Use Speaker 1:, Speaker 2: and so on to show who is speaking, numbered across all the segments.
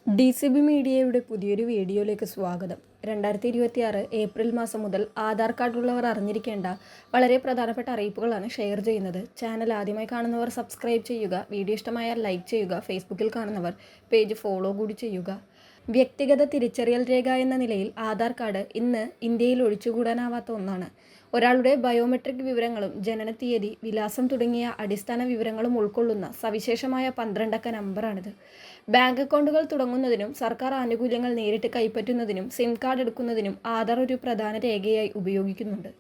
Speaker 1: DCB മീഡിയയുടെ പുതിയൊരു വീഡിയോയിലേക്ക് സ്വാഗതം. 2026 ഏപ്രിൽ മാസം മുതൽ ആധാർ കാർഡ് ഉള്ളവർ അറിഞ്ഞിരിക്കേണ്ട വളരെ പ്രധാനപ്പെട്ട അറിയിപ്പുകളാണ് ഷെയർ ചെയ്യുന്നത്. ചാനൽ ആദ്യമായി കാണുന്നവർ സബ്സ്ക്രൈബ് ചെയ്യുക, വീഡിയോ ഇഷ്ടമായാൽ ലൈക്ക് ചെയ്യുക, ഫേസ്ബുക്കിൽ കാണുന്നവർ പേജ് ഫോളോ കൂടി ചെയ്യുക. വ്യക്തിഗത തിരിച്ചറിയൽ രേഖ എന്ന നിലയിൽ ആധാർ കാർഡ് ഇന്ന് ഇന്ത്യയിൽ ഒഴിച്ചുകൂടാനാവാത്ത ഒന്നാണ്. ഒരാളുടെ ബയോമെട്രിക് വിവരങ്ങളും ജനനത്തീയതി, വിലാസം തുടങ്ങിയ അടിസ്ഥാന വിവരങ്ങളും ഉൾക്കൊള്ളുന്ന സവിശേഷമായ 12 അക്ക നമ്പറാണിത്. ബാങ്ക് അക്കൗണ്ടുകൾ തുടങ്ങുന്നതിനും സർക്കാർ ആനുകൂല്യങ്ങൾ നേരിട്ട് കൈപ്പറ്റുന്നതിനും സിം കാർഡ് എടുക്കുന്നതിനും ആധാർ ഒരു പ്രധാന രേഖയായി ഉപയോഗിക്കുന്നുണ്ട്.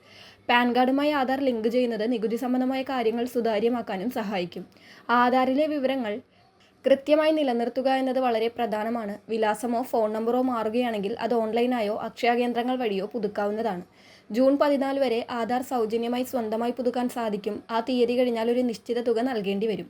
Speaker 1: പാൻ കാർഡുമായി ആധാർ ലിങ്ക് ചെയ്യുന്നത് നികുതി സംബന്ധമായ കാര്യങ്ങൾ സുതാര്യമാക്കാനും സഹായിക്കും. ആധാറിലെ വിവരങ്ങൾ കൃത്യമായി നിലനിർത്തുക എന്നത് വളരെ പ്രധാനമാണ്. വിലാസമോ ഫോൺ നമ്പറോ മാറുകയാണെങ്കിൽ അത് ഓൺലൈനായോ അക്ഷയ കേന്ദ്രങ്ങൾ വഴിയോ പുതുക്കാവുന്നതാണ്. ജൂൺ 14 വരെ ആധാർ സൗജന്യമായി സ്വന്തമായി പുതുക്കാൻ സാധിക്കും. ആ തീയതി കഴിഞ്ഞാൽ ഒരു നിശ്ചിത തുക നൽകേണ്ടി വരും.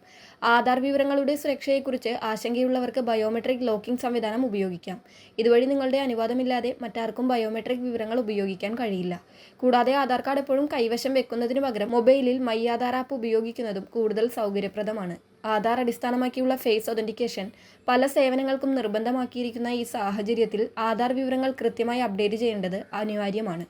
Speaker 1: ആധാർ വിവരങ്ങളുടെ സുരക്ഷയെക്കുറിച്ച് ആശങ്കയുള്ളവർക്ക് ബയോമെട്രിക് ലോക്കിംഗ് സംവിധാനം ഉപയോഗിക്കാം. ഇതുവഴി നിങ്ങളുടെ അനുവാദമില്ലാതെ മറ്റാർക്കും ബയോമെട്രിക് വിവരങ്ങൾ ഉപയോഗിക്കാൻ കഴിയില്ല. കൂടാതെ ആധാർ കാർഡ് എപ്പോഴും കൈവശം വെക്കുന്നതിന് പകരം മൊബൈലിൽ മൈ ആധാർ ആപ്പ് ഉപയോഗിക്കുന്നതും കൂടുതൽ സൗകര്യപ്രദമാണ്. ആധാർ അടിസ്ഥാനമാക്കിയുള്ള ഫേസ് ഒതന്റിക്കേഷൻ പല സേവനങ്ങൾക്കും നിർബന്ധമാക്കിയിരിക്കുന്ന ഈ സാഹചര്യത്തിൽ ആധാർ വിവരങ്ങൾ കൃത്യമായി അപ്ഡേറ്റ് ചെയ്യേണ്ടത് അനിവാര്യമാണ്.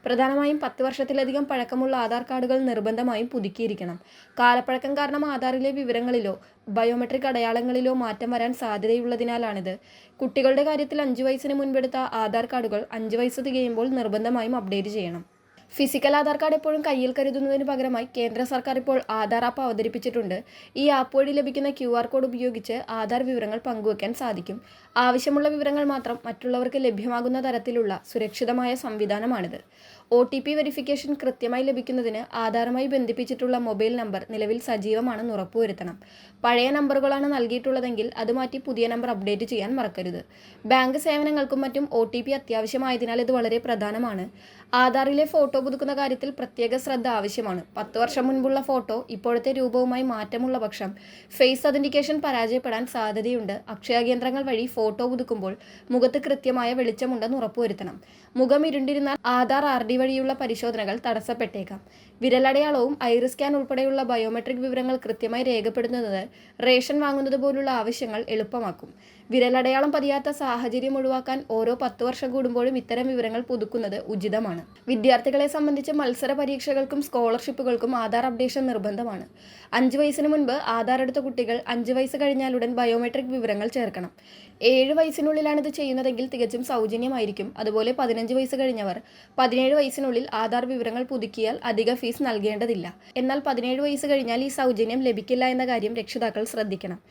Speaker 1: പ്രധാനമായും 10 വർഷത്തിലധികം പഴക്കമുള്ള ആധാർ കാർഡുകൾ നിർബന്ധമായും പുതുക്കിയിരിക്കണം. കാലപ്പഴക്കം കാരണം ആധാറിലെ വിവരങ്ങളിലോ ബയോമെട്രിക് അടയാളങ്ങളിലോ മാറ്റം വരാൻ സാധ്യതയുള്ളതിനാലാണിത്. കുട്ടികളുടെ കാര്യത്തിൽ 5 വയസ്സിന് മുൻപെടുത്ത ആധാർ കാർഡുകൾ 5 വയസ്സ് തികയുമ്പോൾ നിർബന്ധമായും അപ്ഡേറ്റ് ചെയ്യണം. ഫിസിക്കൽ ആധാർ കാർഡ് എപ്പോഴും കയ്യിൽ കരുതുന്നതിന് പകരമായി കേന്ദ്ര സർക്കാർ ഇപ്പോൾ ആധാർ ആപ്പ് അവതരിപ്പിച്ചിട്ടുണ്ട്. ഈ ആപ്പ് വഴി ലഭിക്കുന്ന QR കോഡ് ഉപയോഗിച്ച് ആധാർ വിവരങ്ങൾ പങ്കുവയ്ക്കാൻ സാധിക്കും. ആവശ്യമുള്ള വിവരങ്ങൾ മാത്രം മറ്റുള്ളവർക്ക് ലഭ്യമാകുന്ന തരത്തിലുള്ള സുരക്ഷിതമായ സംവിധാനമാണിത്. OTP വെരിഫിക്കേഷൻ കൃത്യമായി ലഭിക്കുന്നതിന് ആധാറുമായി ബന്ധിപ്പിച്ചിട്ടുള്ള മൊബൈൽ നമ്പർ നിലവിൽ സജീവമാണെന്ന് ഉറപ്പുവരുത്തണം. പഴയ നമ്പറുകളാണ് നൽകിയിട്ടുള്ളതെങ്കിൽ അത് മാറ്റി പുതിയ നമ്പർ അപ്ഡേറ്റ് ചെയ്യാൻ മറക്കരുത്. ബാങ്ക് സേവനങ്ങൾക്കും മറ്റും OTP അത്യാവശ്യമായതിനാൽ ഇത് വളരെ പ്രധാനമാണ്. ആധാറിലെ ഫോട്ടോ പുതുക്കുന്ന കാര്യത്തിൽ പ്രത്യേക ശ്രദ്ധ ആവശ്യമാണ്. 10 വർഷം മുൻപുള്ള ഫോട്ടോ ഇപ്പോഴത്തെ രൂപവുമായി മാറ്റമുള്ള പക്ഷം ഫേസ് ഒതന്റിക്കേഷൻ പരാജയപ്പെടാൻ സാധ്യതയുണ്ട്. അക്ഷയ കേന്ദ്രങ്ങൾ വഴി ഫോട്ടോ പുതുക്കുമ്പോൾ മുഖത്ത് കൃത്യമായ വെളിച്ചമുണ്ടെന്ന് ഉറപ്പുവരുത്തണം. മുഖം ഇരുണ്ടിരുന്നാൽ ആധാർ RD വഴിയുള്ള പരിശോധനകൾ തടസ്സപ്പെട്ടേക്കാം. വിരലടയാളവും ഐറിസ് സ്കാൻ ഉൾപ്പെടെയുള്ള ബയോമെട്രിക് വിവരങ്ങൾ കൃത്യമായി രേഖപ്പെടുത്തുന്നത് റേഷൻ വാങ്ങുന്നത് പോലുള്ള ആവശ്യങ്ങൾ എളുപ്പമാക്കും. വിരലടയാളം പതിയാത്ത സാഹചര്യം ഒഴിവാക്കാൻ ഓരോ 10 വർഷം കൂടുമ്പോഴും ഇത്തരം വിവരങ്ങൾ പുതുക്കുന്നത് ഉചിതമാണ്. വിദ്യാർത്ഥികളെ സംബന്ധിച്ച് മത്സര പരീക്ഷകൾക്കും സ്കോളർഷിപ്പുകൾക്കും ആധാർ അപ്ഡേഷൻ നിർബന്ധമാണ്. 5 വയസ്സിന് മുൻപ് ആധാർ എടുത്ത കുട്ടികൾ 5 വയസ്സ് കഴിഞ്ഞാലുടൻ ബയോമെട്രിക് വിവരങ്ങൾ ചേർക്കണം. 7 വയസ്സിനുള്ളിലാണ് ഇത് ചെയ്യുന്നതെങ്കിൽ തികച്ചും സൗജന്യമായിരിക്കും. അതുപോലെ 15 വയസ്സ് കഴിഞ്ഞവർ 17 വയസ്സിനുള്ളിൽ ആധാർ വിവരങ്ങൾ പുതുക്കിയാൽ അധിക ഫീസ് നൽകേണ്ടതില്ല. എന്നാൽ 17 വയസ്സ് കഴിഞ്ഞാൽ ഈ സൗജന്യം ലഭിക്കില്ല എന്ന കാര്യം രക്ഷിതാക്കൾ ശ്രദ്ധിക്കണം.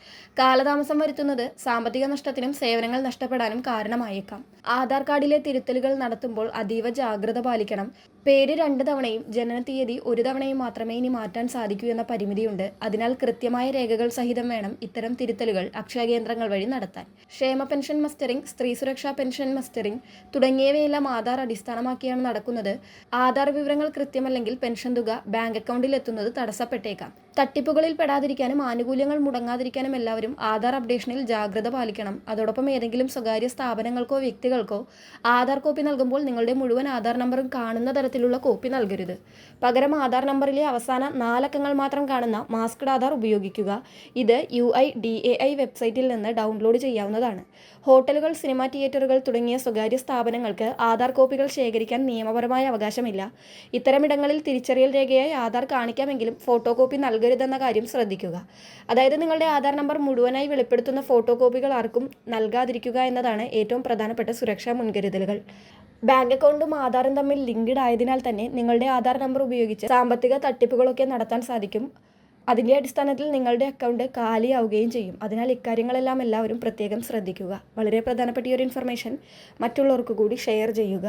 Speaker 1: കാലതാമസം വരുത്തുന്നത് സാമ്പത്തിക നഷ്ടത്തിനും സേവനങ്ങൾ നഷ്ടപ്പെടാനും കാരണമായേക്കാം. ആധാർ കാർഡിലെ തിരുത്തലുകൾ നടത്തുമ്പോൾ അതീവ ജാഗ്രത പാലിക്കണം. പേര് 2 തവണയും ജനനത്തീയതി 1 തവണയും മാത്രമേ ഇനി മാറ്റാൻ സാധിക്കൂ എന്ന പരിമിതിയുണ്ട്. അതിനാൽ കൃത്യമായ രേഖകൾ സഹിതം വേണം ഇത്തരം തിരുത്തലുകൾ അക്ഷയ കേന്ദ്രങ്ങൾ വഴി നടത്താൻ. ക്ഷേമ പെൻഷൻ മസ്റ്ററിംഗ്, സ്ത്രീ സുരക്ഷാ പെൻഷൻ മസ്റ്ററിംഗ് തുടങ്ങിയവയെല്ലാം ആധാർ അടിസ്ഥാനമാക്കിയാണ് നടക്കുന്നത്. ആധാർ വിവരങ്ങൾ കൃത്യമല്ലെങ്കിൽ പെൻഷൻ തുക ബാങ്ക് അക്കൗണ്ടിൽ എത്തുന്നത് തടസ്സപ്പെട്ടേക്കാം. തട്ടിപ്പുകളിൽ പെടാതിരിക്കാനും ആനുകൂല്യങ്ങൾ മുടങ്ങാതിരിക്കാനും എല്ലാവരും ആധാർ അപ്ഡേഷനിൽ ജാഗ്രത പാലിക്കണം. അതോടൊപ്പം ഏതെങ്കിലും സ്വകാര്യ സ്ഥാപനങ്ങൾക്കോ വ്യക്തികൾക്കോ ആധാർ കോപ്പി നൽകുമ്പോൾ നിങ്ങളുടെ മുഴുവൻ ആധാർ നമ്പറും കാണുന്ന തരത്തിലുള്ള കോപ്പി നൽകരുത്. പകരം ആധാർ നമ്പറിലെ അവസാന 4 അക്കങ്ങൾ മാത്രം കാണുന്ന മാസ്ക്ഡ് ആധാർ ഉപയോഗിക്കുക. ഇത് UIDAI വെബ്സൈറ്റിൽ നിന്ന് ഡൗൺലോഡ് ചെയ്യാവുന്നതാണ്. ഹോട്ടലുകൾ, സിനിമാ തിയേറ്ററുകൾ തുടങ്ങിയ സ്വകാര്യ സ്ഥാപനങ്ങൾക്ക് ആധാർ കോപ്പികൾ ശേഖരിക്കാൻ നിയമപരമായ അവകാശമില്ല. ഇത്തരമിടങ്ങളിൽ തിരിച്ചറിയൽ രേഖയായി ആധാർ കാണിക്കാമെങ്കിലും ഫോട്ടോ കോപ്പി നൽകരുതെന്ന കാര്യം ശ്രദ്ധിക്കുക. അതായത് നിങ്ങളുടെ ആധാർ നമ്പർ മുഴുവനായി വെളിപ്പെടുത്തുന്ന ഫോട്ടോ കോപ്പികൾ ആർക്കും നൽകാതിരിക്കുക എന്നതാണ് ഏറ്റവും പ്രധാനപ്പെട്ട സുരക്ഷാ മുൻകരുതലുകൾ. ബാങ്ക് അക്കൗണ്ടും ആധാറും തമ്മിൽ ലിങ്ക്ഡ് ആയതിനാൽ തന്നെ നിങ്ങളുടെ ആധാർ നമ്പർ ഉപയോഗിച്ച് സാമ്പത്തിക തട്ടിപ്പുകളൊക്കെ നടത്താൻ സാധിക്കും. അതിൻ്റെ അടിസ്ഥാനത്തിൽ നിങ്ങളുടെ അക്കൗണ്ട് കാലിയാവുകയും ചെയ്യും. അതിനാൽ ഇക്കാര്യങ്ങളെല്ലാം എല്ലാവരും പ്രത്യേകം ശ്രദ്ധിക്കുക. വളരെ പ്രധാനപ്പെട്ട ഈ ഒരു ഇൻഫർമേഷൻ മറ്റുള്ളവർക്ക് കൂടി ഷെയർ ചെയ്യുക.